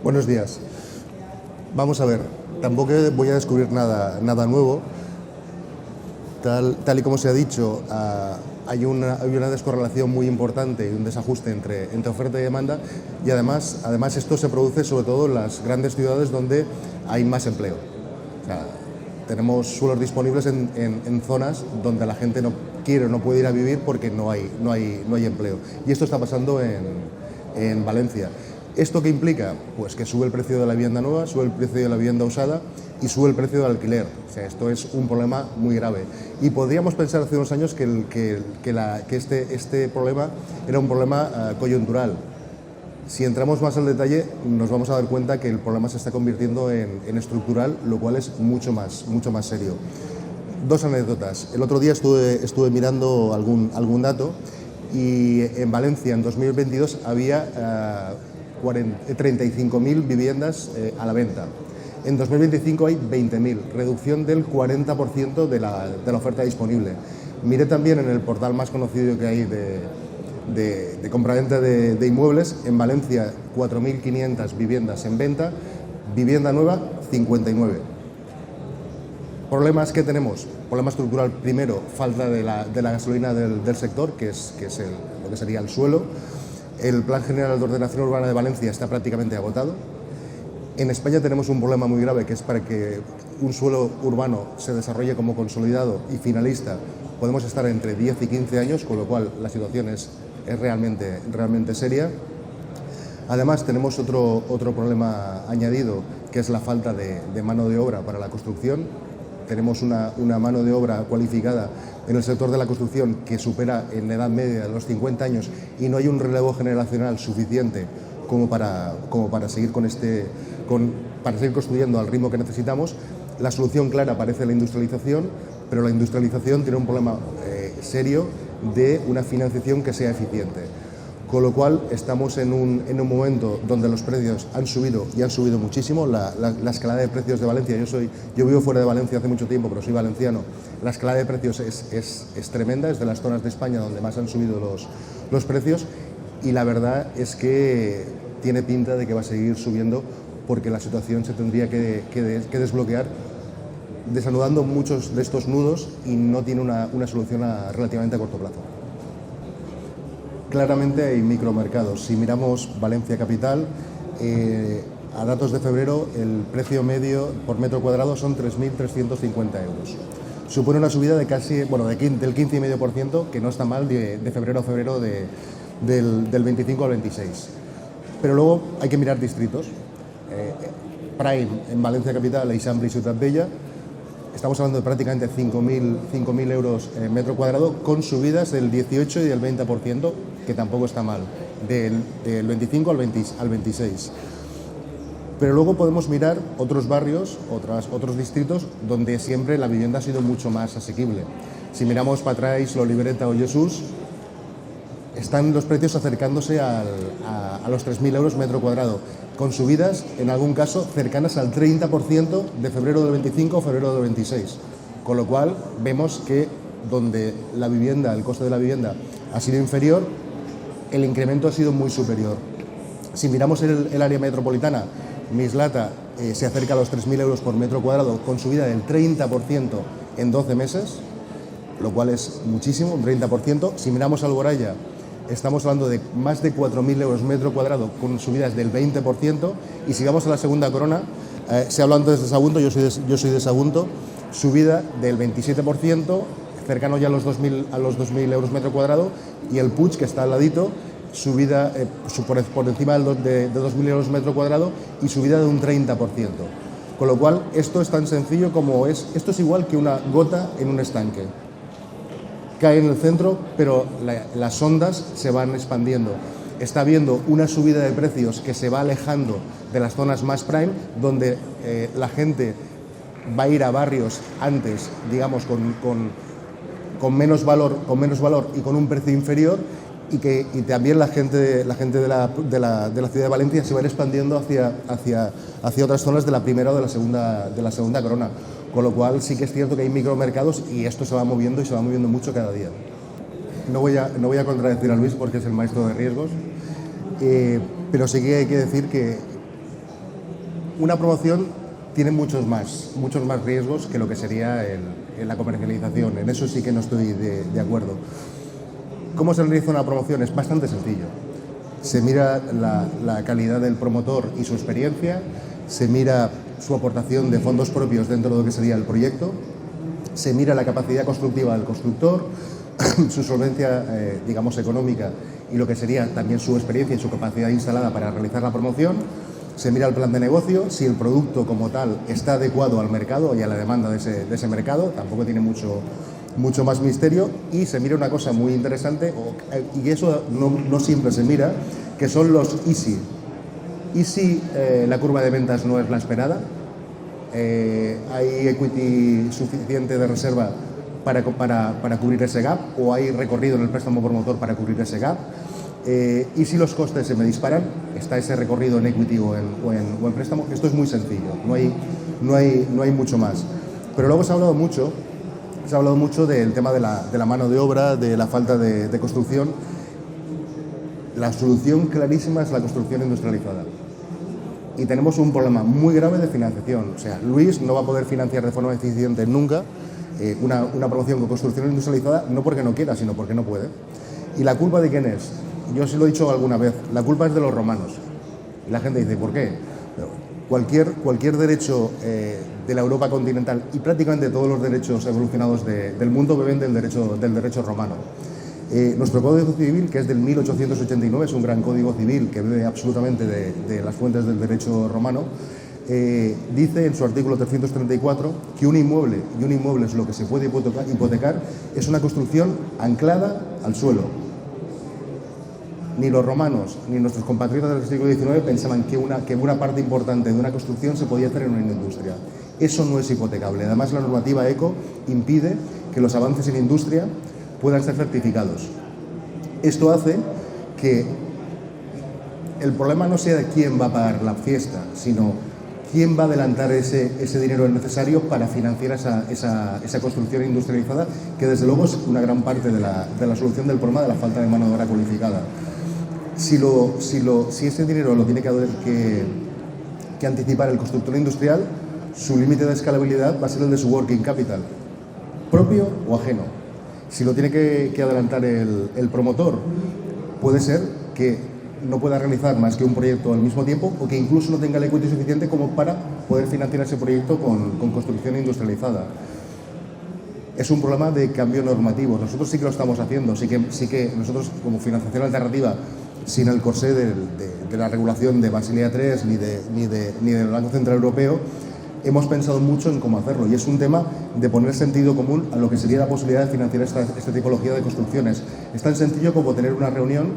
Buenos días. Vamos a ver, tampoco voy a descubrir nada nuevo. Tal y como se ha dicho, hay una descorrelación muy importante y un desajuste entre oferta y demanda, y además esto se produce sobre todo en las grandes ciudades donde hay más empleo. O sea, tenemos suelos disponibles en zonas donde la gente no quiere o no puede ir a vivir porque no hay empleo. Y esto está pasando en Valencia. ¿Esto qué implica? Pues que sube el precio de la vivienda nueva, sube el precio de la vivienda usada y sube el precio del alquiler. O sea, esto es un problema muy grave. Y podríamos pensar hace unos años que este problema era un problema coyuntural. Si entramos más al detalle, nos vamos a dar cuenta que el problema se está convirtiendo en estructural, lo cual es mucho más serio. Dos anécdotas. El otro día estuve mirando algún dato y en Valencia en 2022 había 35.000 viviendas a la venta. En 2025 hay 20.000, reducción del 40% de la oferta disponible. Miré también en el portal más conocido que hay de compraventa de inmuebles, en Valencia 4.500 viviendas en venta, vivienda nueva 59. ¿Problemas que tenemos? Problema estructural, primero, falta de la gasolina del sector, que es lo que sería el suelo. El Plan General de Ordenación Urbana de Valencia está prácticamente agotado. En España tenemos un problema muy grave, que es para que un suelo urbano se desarrolle como consolidado y finalista, podemos estar entre 10 y 15 años, con lo cual la situación es realmente seria. Además, tenemos otro problema añadido, que es la falta de mano de obra para la construcción. Tenemos una mano de obra cualificada en el sector de la construcción que supera en la edad media de los 50 años y no hay un relevo generacional suficiente como para seguir para seguir construyendo al ritmo que necesitamos. La solución clara parece la industrialización, pero la industrialización tiene un problema serio de una financiación que sea eficiente. Con lo cual estamos en un momento donde los precios han subido y han subido muchísimo. La escalada de precios de Valencia, yo vivo fuera de Valencia hace mucho tiempo, pero soy valenciano. La escalada de precios es tremenda, es de las zonas de España donde más han subido los precios, y la verdad es que tiene pinta de que va a seguir subiendo porque la situación se tendría que desbloquear desanudando muchos de estos nudos y no tiene una solución relativamente a corto plazo. Claramente hay micromercados. Si miramos Valencia capital, a datos de febrero el precio medio por metro cuadrado son 3.350 euros. Supone una subida de casi, del 15,5%, que no está mal, de febrero a febrero del 25 al 26. Pero luego hay que mirar distritos. Prime en Valencia capital, Eixample y Ciutat Vella, estamos hablando de prácticamente 5.000 euros metro cuadrado, con subidas del 18 y del 20%, que tampoco está mal, del 25 al 26. Pero luego podemos mirar otros barrios, otros distritos, donde siempre la vivienda ha sido mucho más asequible. Si miramos Patrais, L'Olivereta o Jesús, están los precios acercándose a los 3.000 euros metro cuadrado, con subidas, en algún caso, cercanas al 30% de febrero del 25 a febrero del 26. Con lo cual, vemos que donde el coste de la vivienda ha sido inferior, el incremento ha sido muy superior. Si miramos el área metropolitana, Mislata se acerca a los 3.000 euros por metro cuadrado, con subida del 30% en 12 meses, lo cual es muchísimo, un 30%. Si miramos Alboraya, estamos hablando de más de 4.000 euros metro cuadrado, con subidas del 20%. Y si vamos a la segunda corona, se habla antes de Sagunto, yo soy de Sagunto, subida del 27%, cercano ya a los 2.000 euros metro cuadrado, y el Puig, que está al ladito, subida por encima de 2.000 euros metro cuadrado y subida de un 30%. Con lo cual, esto es tan sencillo como esto es igual que una gota en un estanque. Cae en el centro, pero las ondas se van expandiendo. Está habiendo una subida de precios que se va alejando de las zonas más prime, donde la gente va a ir a barrios antes, digamos, con menos valor y con un precio inferior, y también la gente de la ciudad de Valencia se va a ir expandiendo hacia otras zonas de la primera o de la segunda corona. Con lo cual sí que es cierto que hay micromercados y esto se va moviendo, y se va moviendo mucho cada día. No voy a contradecir a Luis porque es el maestro de riesgos, pero sí que hay que decir que una promoción tiene muchos más riesgos que lo que sería la comercialización. En eso sí que no estoy de acuerdo. ¿Cómo se realiza una promoción? Es bastante sencillo. Se mira la calidad del promotor y su experiencia, se mira su aportación de fondos propios dentro de lo que sería el proyecto, se mira la capacidad constructiva del constructor, su solvencia, digamos, económica y lo que sería también su experiencia y su capacidad instalada para realizar la promoción. Se mira el plan de negocio, si el producto como tal está adecuado al mercado y a la demanda de ese mercado, tampoco tiene mucho más misterio, y se mira una cosa muy interesante, y eso no siempre se mira, que son los easy. ¿Y si la curva de ventas no es la esperada? ¿Hay equity suficiente de reserva para cubrir ese gap? ¿O hay recorrido en el préstamo promotor para cubrir ese gap? Y si los costes se me disparan, ¿está ese recorrido en equity o en préstamo? Esto es muy sencillo, no hay mucho más. Pero luego se ha hablado mucho del tema de la mano de obra, de la falta de construcción. La solución clarísima es la construcción industrializada. Y tenemos un problema muy grave de financiación. O sea, Luis no va a poder financiar de forma eficiente nunca una promoción con construcción industrializada, no porque no quiera, sino porque no puede. ¿Y la culpa de quién es? Yo sí lo he dicho alguna vez, la culpa es de los romanos. Y la gente dice, ¿por qué? Cualquier derecho de la Europa continental y prácticamente todos los derechos evolucionados del mundo beben del derecho romano. Nuestro Código Civil, que es del 1889, es un gran código civil que bebe absolutamente de las fuentes del derecho romano, dice en su artículo 334 que un inmueble, y un inmueble es lo que se puede hipotecar, es una construcción anclada al suelo. Ni los romanos ni nuestros compatriotas del siglo XIX pensaban que una parte importante de una construcción se podía hacer en una industria. Eso no es hipotecable. Además, la normativa ECO impide que los avances en industria puedan ser certificados. Esto hace que el problema no sea quién va a pagar la fiesta, sino quién va a adelantar ese dinero necesario para financiar esa construcción industrializada, que desde luego es una gran parte de la solución del problema de la falta de mano de obra cualificada. Si ese dinero lo tiene que anticipar el constructor industrial, su límite de escalabilidad va a ser el de su working capital, propio o ajeno. Si lo tiene que adelantar el promotor, puede ser que no pueda realizar más que un proyecto al mismo tiempo, o que incluso no tenga el equity suficiente como para poder financiar ese proyecto con construcción industrializada. Es un problema de cambio normativo. Nosotros sí que lo estamos haciendo, sí que nosotros, como financiación alternativa, sin el corsé de la regulación de Basilea III ni del Banco Central Europeo, hemos pensado mucho en cómo hacerlo, y es un tema de poner sentido común a lo que sería la posibilidad de financiar esta tipología de construcciones. Es tan sencillo como tener una reunión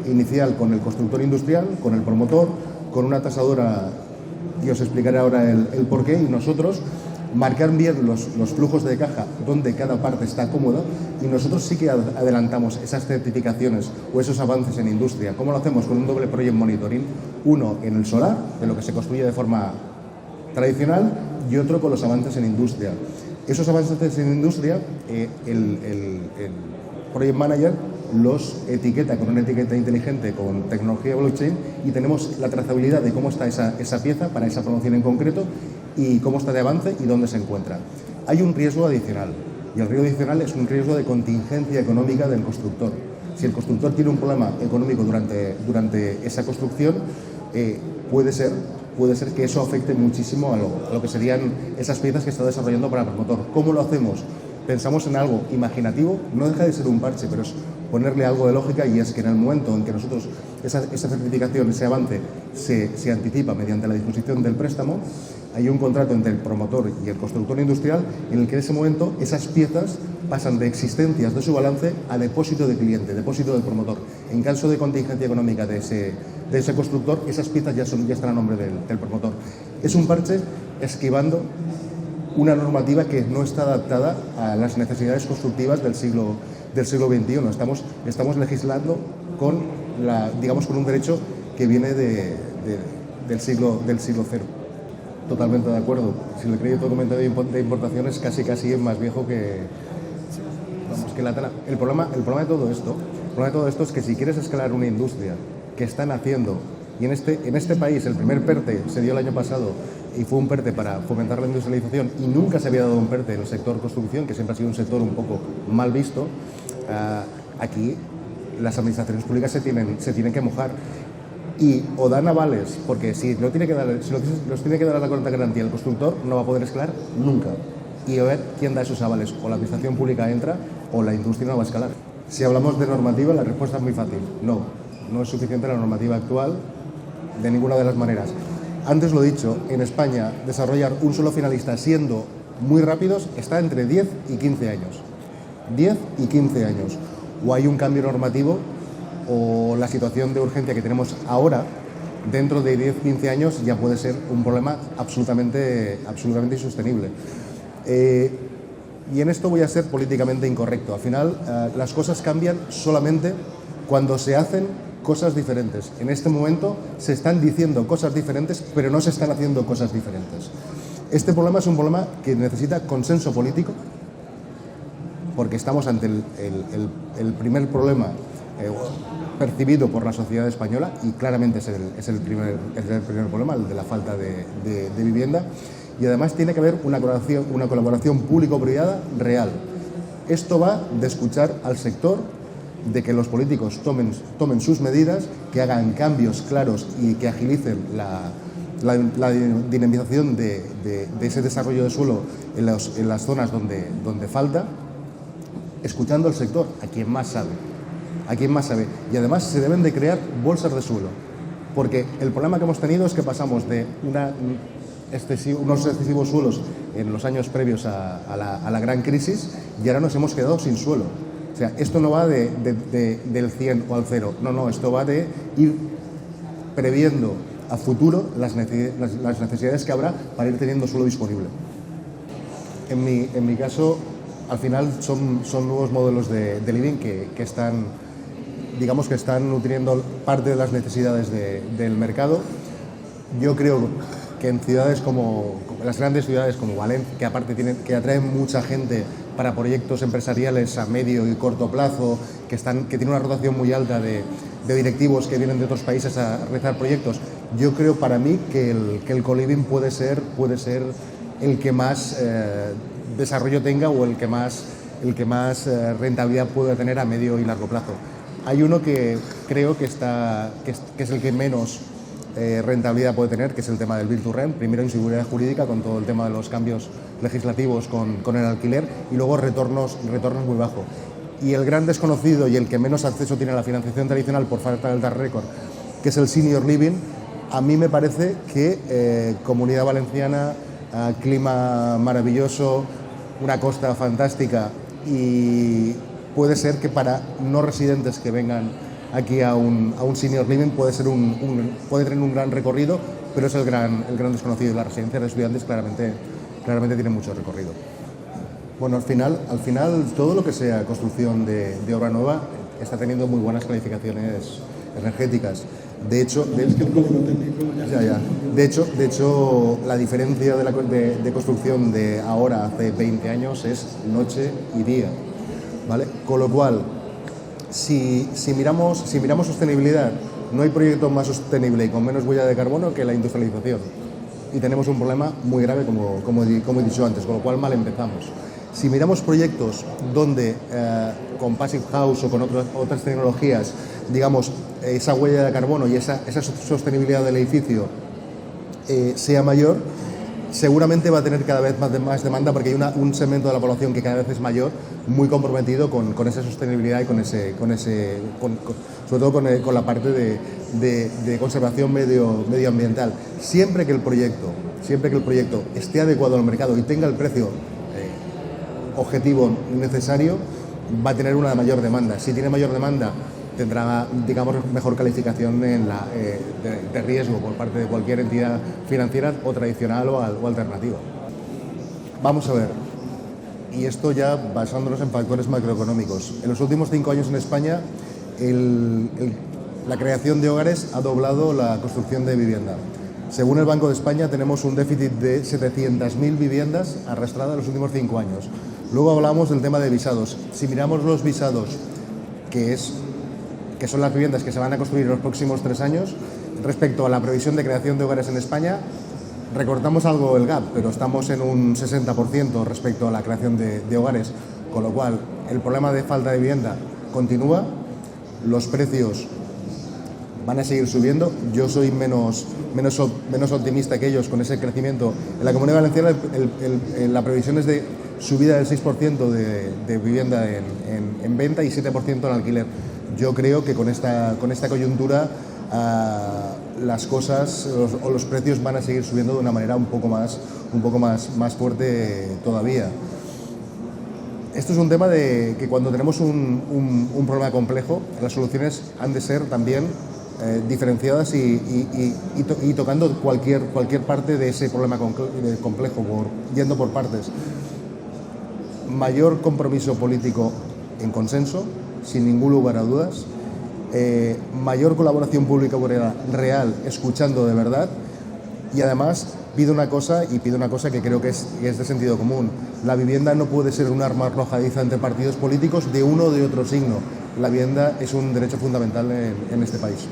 inicial con el constructor industrial, con el promotor, con una tasadora, y os explicaré ahora el porqué, y nosotros marcar bien los flujos de caja donde cada parte está cómoda, y nosotros sí que adelantamos esas certificaciones o esos avances en industria. ¿Cómo lo hacemos? Con un doble project monitoring, uno en el solar, de lo que se construye de forma tradicional, y otro con los avances en industria. Esos avances en industria, el project manager los etiqueta con una etiqueta inteligente con tecnología blockchain, y tenemos la trazabilidad de cómo está esa pieza para esa promoción en concreto, y cómo está de avance y dónde se encuentra. Hay un riesgo adicional, y el riesgo adicional es un riesgo de contingencia económica del constructor. Si el constructor tiene un problema económico durante esa construcción, puede ser que eso afecte muchísimo a lo que serían esas piezas que está desarrollando para el promotor. ¿Cómo lo hacemos? Pensamos en algo imaginativo, no deja de ser un parche, pero es ponerle algo de lógica, y es que en el momento en que nosotros esa certificación, ese avance se anticipa mediante la disposición del préstamo, hay un contrato entre el promotor y el constructor industrial en el que en ese momento esas piezas pasan de existencias de su balance a depósito de cliente, depósito del promotor. En caso de contingencia económica de ese constructor, esas piezas ya están a nombre del promotor. Es un parche esquivando una normativa que no está adaptada a las necesidades constructivas del siglo XXI. Estamos legislando con un derecho que viene del siglo cero. Totalmente de acuerdo. Si el crédito documentario de importación es casi es más viejo que la tela. El problema de todo esto es que si quieres escalar una industria que está naciendo y en este país el primer PERTE se dio el año pasado y fue un PERTE para fomentar la industrialización y nunca se había dado un PERTE en el sector construcción, que siempre ha sido un sector un poco mal visto, aquí las administraciones públicas se tienen que mojar. Y o dan avales, porque si los tiene que dar a la corta garantía el constructor, no va a poder escalar nunca. Y a ver quién da esos avales, o la administración pública entra o la industria no va a escalar. Si hablamos de normativa, la respuesta es muy fácil. No es suficiente la normativa actual de ninguna de las maneras. Antes lo he dicho, en España desarrollar un solo finalista siendo muy rápidos está entre 10 y 15 años. 10 y 15 años. O hay un cambio normativo o la situación de urgencia que tenemos ahora, dentro de 10-15 años ya puede ser un problema absolutamente insostenible. Y en esto voy a ser políticamente incorrecto. Al final, las cosas cambian solamente cuando se hacen cosas diferentes. En este momento se están diciendo cosas diferentes, pero no se están haciendo cosas diferentes. Este problema es un problema que necesita consenso político, porque estamos ante el primer problema percibido por la sociedad española, y claramente es el primer problema, el de la falta de vivienda, y además tiene que haber una colaboración público-privada real. Esto va de escuchar al sector, de que los políticos tomen sus medidas, que hagan cambios claros y que agilicen la dinamización de ese desarrollo de suelo en las zonas donde falta, escuchando al sector, a quien más sabe. Y además se deben de crear bolsas de suelo, porque el problema que hemos tenido es que pasamos de unos excesivos suelos en los años previos a la gran crisis, y ahora nos hemos quedado sin suelo. O sea, esto no va del 100 o al 0, no, esto va de ir previendo a futuro las necesidades que habrá para ir teniendo suelo disponible. En mi caso, al final son nuevos modelos de living que están, digamos que están nutriendo parte de las necesidades del mercado. Yo creo que en ciudades como las grandes ciudades como Valencia, que aparte que atraen mucha gente para proyectos empresariales a medio y corto plazo, que tienen una rotación muy alta de directivos que vienen de otros países a realizar proyectos, yo creo para mí que el co-living puede ser el que más desarrollo tenga, o el que más rentabilidad pueda tener a medio y largo plazo. Hay uno que creo que es el que menos rentabilidad puede tener, que es el tema del Build-to-Rent. Primero, inseguridad jurídica con todo el tema de los cambios legislativos con el alquiler, y luego retornos muy bajos. Y el gran desconocido y el que menos acceso tiene a la financiación tradicional por falta del track record, que es el senior living. A mí me parece que Comunidad Valenciana, clima maravilloso, una costa fantástica, y puede ser que para no residentes que vengan aquí a un senior living puede tener un gran recorrido, pero es el gran desconocido. La residencia de estudiantes claramente tiene mucho recorrido. Bueno, al final todo lo que sea construcción de obra nueva está teniendo muy buenas calificaciones energéticas. De hecho, la diferencia de construcción de ahora hace 20 años es noche y día, ¿vale? Con lo cual, si miramos sostenibilidad, no hay proyecto más sostenible y con menos huella de carbono que la industrialización. Y tenemos un problema muy grave, como he dicho antes, con lo cual mal empezamos. Si miramos proyectos donde con Passive House o con otras tecnologías, digamos, esa huella de carbono y esa sostenibilidad del edificio sea mayor, seguramente va a tener cada vez más demanda, porque hay un segmento de la población que cada vez es mayor, muy comprometido con esa sostenibilidad y sobre todo con la parte de conservación medioambiental. Siempre que el proyecto esté adecuado al mercado y tenga el precio objetivo necesario, va a tener una mayor demanda. Si tiene mayor demanda, tendrá, digamos, mejor calificación de riesgo por parte de cualquier entidad financiera o tradicional o alternativa. Vamos a ver, y esto ya basándonos en factores macroeconómicos. En los últimos 5 años en España, la creación de hogares ha doblado la construcción de vivienda. Según el Banco de España, tenemos un déficit de 700.000 viviendas arrastradas en los últimos 5 años. Luego hablamos del tema de visados. Si miramos los visados, que son las viviendas que se van a construir en los próximos 3 años, Respecto a la previsión de creación de hogares en España, recortamos algo el gap, pero estamos en un 60% respecto a la creación de hogares, con lo cual el problema de falta de vivienda continúa, los precios van a seguir subiendo. Yo soy menos optimista que ellos con ese crecimiento. En la Comunidad Valenciana la previsión es de subida del 6% de vivienda en venta y 7% en alquiler. Yo creo que con esta coyuntura las cosas o los precios van a seguir subiendo de una manera un poco más fuerte todavía. Esto es un tema de que cuando tenemos un problema complejo, las soluciones han de ser también diferenciadas y tocando cualquier parte de ese problema complejo, yendo por partes. Mayor compromiso político en consenso, sin ningún lugar a dudas. Mayor colaboración pública real, escuchando de verdad, y además pido una cosa que creo que es de sentido común. La vivienda no puede ser un arma arrojadiza entre partidos políticos de uno o de otro signo. La vivienda es un derecho fundamental en este país.